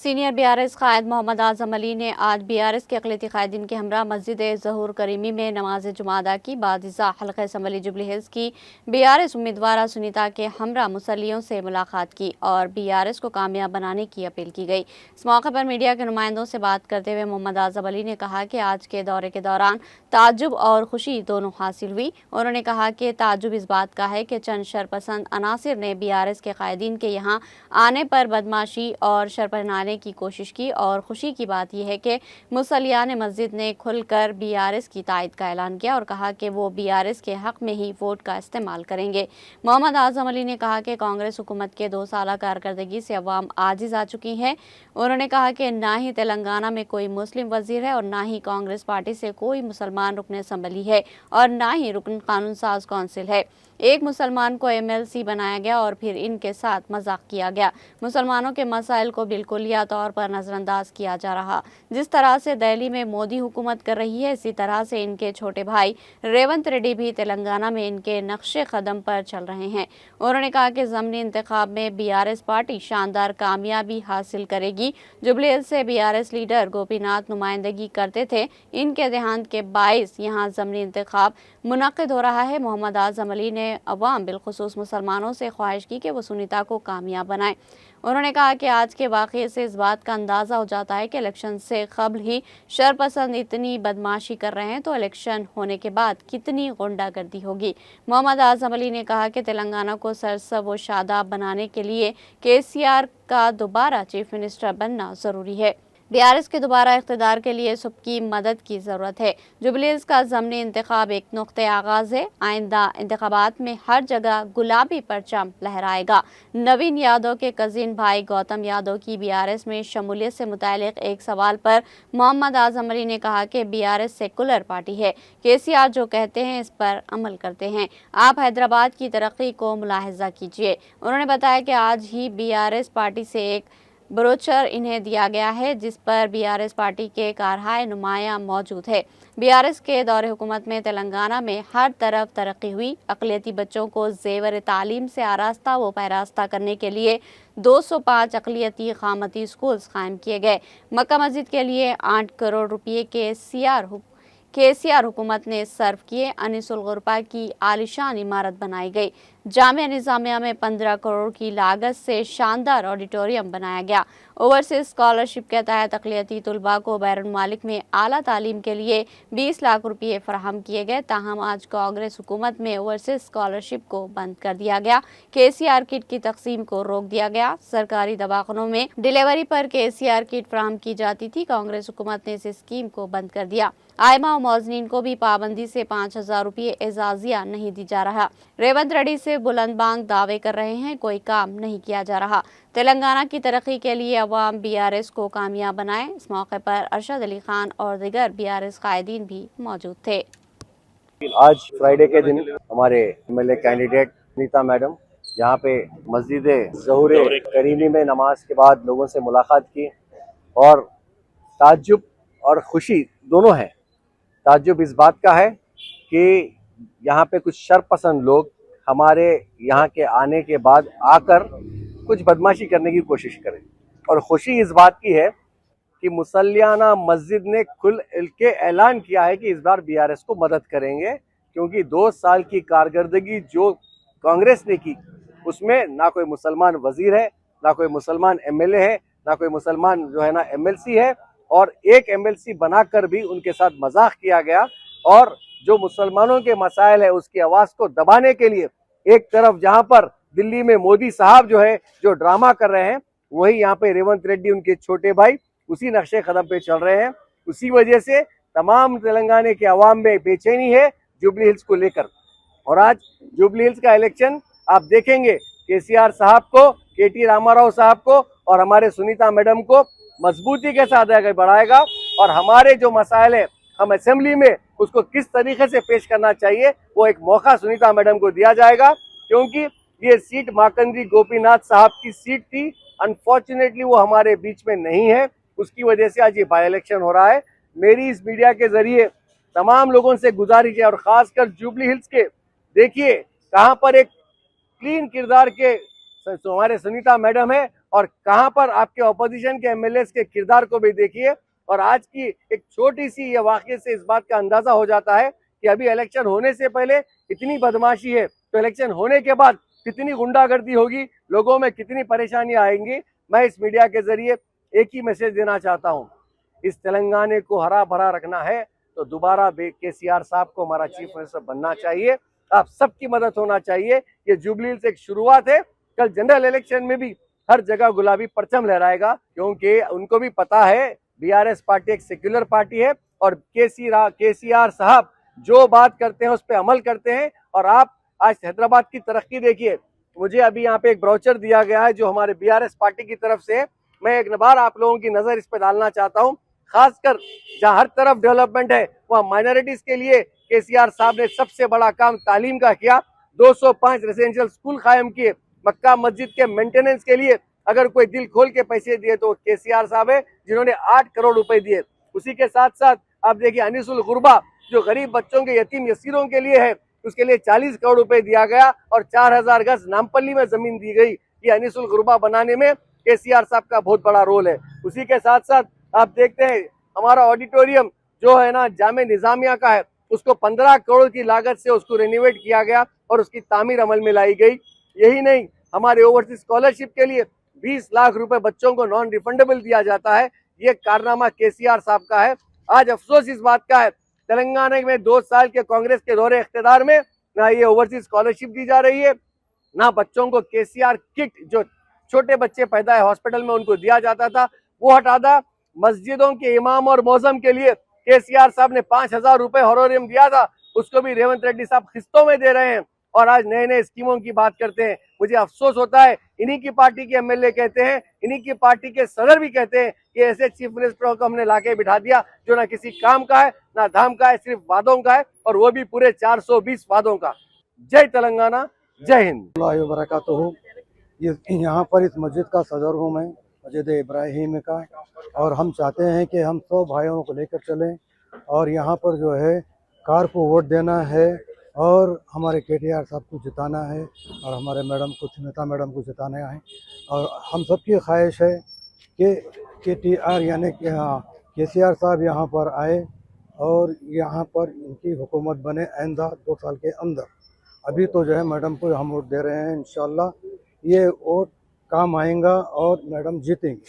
Senior BRS कायद मोहम्मद आजम अली ने आज BRS के अक़लियती कायदीन के हमरा मस्जिद ज़हूर करीमी में नमाज जुमा अदा की। बाद इज़ा हल्क़ा असम्बली जुबली हिल्स की बीआरएस उम्मीदवार सुनीता के हमरा मुसल्लियों से मुलाकात की और बीआरएस को कामयाब बनाने की अपील की गई। इस मौके पर मीडिया के नुमाइंदों से बात करते हुए मोहम्मद आजम अली ने कहा कि आज के दौरे के दौरान ताज्जुब और खुशी दोनों हासिल हुई। उन्होंने कहा कि ताज्जुब इस बात का है कि चंद शरपसंद अनासिर ने बीआरएस के कायदीन के यहाँ आने पर बदमाशी और शर पहनाने की कोशिश की और खुशी की बात यह है कि मुसल्लियान मस्जिद ने खुलकर बीआरएस की तायद का ऐलान किया और कहा कि वो बीआरएस के हक में ही वोट का इस्तेमाल करेंगे। मोहम्मद आजम अली ने कहा कि कांग्रेस हुकूमत के 2 साल कारकर्दगी से अवाम आजिज आ चुकी है। उन्होंने कहा कि ना ही तेलंगाना में कोई मुस्लिम वजीर है और ना ही कांग्रेस पार्टी से कोई मुसलमान रुकन असम्बली है और ना ही रुकन कानून साज कौंसिल है। एक मुसलमान को एमएलसी बनाया गया और फिर इनके साथ मजाक किया गया। मुसलमानों के मसाइल को बिल्कुलिया तौर पर नजरअंदाज किया जा रहा। जिस तरह से दिल्ली में मोदी हुकूमत कर रही है, इसी तरह से इनके छोटे भाई रेवंत रेड्डी भी तेलंगाना में इनके नक्शे कदम पर चल रहे हैं। उन्होंने कहा कि ज़मीनी इंतखाब में बीआरएस पार्टी शानदार कामयाबी हासिल करेगी। जुबली हिल्स से बीआरएस लीडर गोपीनाथ नुमाइंदगी करते थे। इनके देहांत के बाइस यहाँ ज़मीनी इंतखाब मुनक़िद हो रहा है। मोहम्मद आजम अली ने अवाम बिलखुसूस मुसलमानों से ख्वाहिश की कि वो सुनीता को कामयाब बनाएं। उन्होंने कहा कि आज के वाक़ये से इस बात का अंदाज़ा हो जाता है कि इलेक्शन से कबल ही शरपसंद इतनी बदमाशी कर रहे हैं तो इलेक्शन होने के बाद कितनी गुंडागर्दी होगी। मोहम्मद आजम अली ने कहा कि तेलंगाना को सरसब व शादाब बनाने के लिए केसीआर का दोबारा चीफ मिनिस्टर बनना ज़रूरी है। बीआरएस के दोबारा इख्तिदार के लिए सबकी मदद की ज़रूरत है। जुबली हिल्स का ज़मीनी इंतखाब एक नुक्ते आगाज़ है। आइंदा इंतखाबात में हर जगह गुलाबी परचम लहराएगा। नवीन यादव के कज़िन भाई गौतम यादव की बीआरएस में शमूलियत से मुतालिक एक सवाल पर मोहम्मद आजम अली ने कहा कि बीआरएस सेकुलर पार्टी है। केसीआर जो कहते हैं इस पर अमल करते हैं। आप हैदराबाद की तरक्की को मुलाहिजा कीजिए। उन्होंने बताया कि आज ही बीआरएस पार्टी से एक ब्रोचर इन्हें दिया गया है जिस पर बीआरएस पार्टी के कारहाय नुमाया मौजूद है। बीआरएस के दौरे हुकूमत में तेलंगाना में हर तरफ तरक्की हुई। अक़लियती बच्चों को ज़ेवर तालीम से आरास्ता व पैरास्ता करने के लिए 205 अक़लियती क़ामती स्कूल्स कायम किए गए। मक्का मस्जिद के लिए 8 करोड़ रुपये के केसीआर हुकूमत ने सर्व किए। अनिसुल गुरबा की आलिशान इमारत बनाई गई। जामिया निज़ामिया में 15 करोड़ की लागत से शानदार ऑडिटोरियम बनाया गया। ओवरसीज स्कॉलरशिप के तहत अक़लियती तलबा को बैरून मुल्क में आला तालीम के लिए 20 लाख रुपये फराहम किए गए। ताहम आज कांग्रेस हुकूमत में ओवरसीज स्कॉलरशिप को बंद कर दिया गया। केसीआर किट की तकसीम को रोक दिया गया। सरकारी दवाखानों में डिलीवरी पर केसीआर किट फराहम की जाती थी। कांग्रेस हुकूमत ने इस स्कीम को बंद कर दिया। आयमा और मौजनीन को भी पाबंदी से 5000 रुपये एजाजिया नहीं दी जा रहा। रेवंत रेड्डी से बुलंदबांग दावे कर रहे हैं, कोई काम नहीं किया जा रहा। तेलंगाना की तरक्की के लिए अवाम बीआरएस को कामयाब बनाए। इस मौके पर अरशद अली खान और दीगर बीआरएस कायदीन भी मौजूद थे। आज फ्राइडे के दिन हमारे एमएलए कैंडिडेट सुनीता मैडम यहाँ पे मस्जिद ज़हूर करीमी में नमाज के बाद लोगों से मुलाकात की और ताज्जुब और खुशी दोनों है। ताज्जुब इस बात का है कि यहाँ पे कुछ शरपसंद लोग हमारे यहाँ के आने के बाद आकर कुछ बदमाशी करने की कोशिश करें, और खुशी इस बात की है कि मुसल्लियाना मस्जिद ने खुल के ऐलान किया है कि इस बार बीआरएस को मदद करेंगे, क्योंकि 2 साल की कारकर्दगी जो कांग्रेस ने की उसमें ना कोई मुसलमान वजीर है, ना कोई मुसलमान एमएलए है, ना कोई मुसलमान जो है ना एमएलसी है, और एक एमएलसी बनाकर भी उनके साथ मजाक किया गया। और जो मुसलमानों के मसाइल है उसकी आवाज़ को दबाने के लिए एक तरफ जहां पर दिल्ली में मोदी साहब जो है जो ड्रामा कर रहे हैं, वही यहाँ पे रेवंत रेड्डी उनके छोटे भाई उसी नक्शे कदम पे चल रहे हैं। उसी वजह से तमाम तेलंगाना के अवाम में बेचैनी है जुबली हिल्स को लेकर। और आज जुबली हिल्स का इलेक्शन आप देखेंगे केसीआर साहब को, केटी रामाराव साहब को और हमारे सुनीता मैडम को मजबूती के साथ आगे बढ़ाएगा। और हमारे जो मसाइल है हम असेंबली में उसको किस तरीके से पेश करना चाहिए वो एक मौका सुनीता मैडम को दिया जाएगा, क्योंकि ये सीट माकंदी गोपीनाथ साहब की सीट थी। अनफॉर्चुनेटली वो हमारे बीच में नहीं है, उसकी वजह से आज ये बाई इलेक्शन हो रहा है। मेरी इस मीडिया के जरिए तमाम लोगों से गुजारिश है, और खासकर जुबली हिल्स के देखिए कहाँ पर एक क्लीन किरदार के हमारे सुनीता मैडम है और कहां पर आपके ऑपोजिशन के एमएलए के किरदार को भी देखिए। और आज की एक छोटी सी ये वाकये से इस बात का अंदाजा हो जाता है कि अभी इलेक्शन होने से पहले इतनी बदमाशी है, तो इलेक्शन होने के बाद कितनी गुंडागर्दी होगी, लोगों में कितनी परेशानियां आएंगी। मैं इस मीडिया के जरिए एक ही मैसेज देना चाहता हूं, इस तेलंगाना को हरा भरा रखना है तो दोबारा केसीआर साहब को हमारा चीफ मिनिस्टर बनना चाहिए। आप सबकी मदद होना चाहिए। ये जुबली से एक शुरुआत है, कल जनरल इलेक्शन में भी हर जगह गुलाबी परचम लहराएगा, क्योंकि उनको भी पता है बीआरएस पार्टी एक सेक्युलर पार्टी है और केसीआर साहब जो बात करते हैं उस पर अमल करते हैं। और आप आज हैदराबाद की तरक्की देखिए। मुझे अभी यहाँ पे एक ब्राउचर दिया गया है जो हमारे बीआरएस पार्टी की तरफ से है। मैं एक बार आप लोगों की नजर इस पे डालना चाहता हूँ। खासकर जहाँ हर तरफ डेवलपमेंट है वहाँ माइनॉरिटीज के लिए केसीआर साहब ने सबसे बड़ा काम तालीम का किया। 205 रेजिडेंशियल स्कूल कायम किए। मक्का मस्जिद के मेंटेनेंस के लिए अगर कोई दिल खोल के पैसे दिए तो केसीआर साहब है, जिन्होंने 8 करोड़ रुपए दिए। उसी के साथ साथ आप देखिए अनिसुल गुरबा जो गरीब बच्चों के यतीम यसीरों के लिए है, उसके लिए 40 करोड़ रुपए दिया गया और 4000 गज नामपल्ली में जमीन दी गई। ये अनिसुल गुरबा बनाने में केसीआर साहब का बहुत बड़ा रोल है। उसी के साथ साथ आप देखते हैं हमारा ऑडिटोरियम जो है ना जामे निजामिया का है, उसको 15 करोड़ की लागत से उसको रेनोवेट किया गया और उसकी तामीर अमल में लाई गई। यही नहीं, हमारे ओवरसीज स्कॉलरशिप के लिए 20 लाख रुपए बच्चों को नॉन रिफंडेबल दिया जाता है। ये कारनामा केसीआर साहब का है। आज अफसोस इस बात का है, तेलंगाना में 2 साल के कांग्रेस के दौरे इख्तिदार में ना ये ओवरसीज स्कॉलरशिप दी जा रही है, ना बच्चों को केसीआर किट जो छोटे बच्चे पैदा है हॉस्पिटल में उनको दिया जाता था वो हटा था। मस्जिदों के इमाम और मौजम के लिए केसीआर साहब ने 5000 रुपए हॉनोरियम दिया था, उसको भी रेवंत रेड्डी साहब किस्तों में दे रहे हैं और आज नए नए स्कीमों की बात करते हैं। मुझे अफसोस होता है, इन्हीं की पार्टी के एमएलए कहते हैं, इन्हीं की पार्टी के सदर भी कहते हैं कि ऐसे चीफ मिनिस्टरों को हमने लाके बिठा दिया जो ना किसी काम का है ना धाम का है, सिर्फ वादों का है और वो भी पूरे 420 वादों का। जय तेलंगाना, जय हिंद। वबरकातुहू। यहाँ पर इस मस्जिद का सदर हूँ मैं, मस्जिद इब्राहिम का, और हम चाहते हैं कि हम सब भाइयों को लेकर चलें और यहाँ पर जो है कार को वोट देना है और हमारे केटीआर साहब को जिताना है और हमारे मैडम को सुनीता मैडम को जिताना है। और हम सबकी ख्वाहिश है कि केटीआर यानी कि केसीआर साहब यहाँ पर आए और यहाँ पर इनकी हुकूमत बने आइंदा 2 साल के अंदर। अभी तो जो है मैडम को हम वोट दे रहे हैं, इंशाल्लाह ये वोट काम आएगा और मैडम जीतेंगी।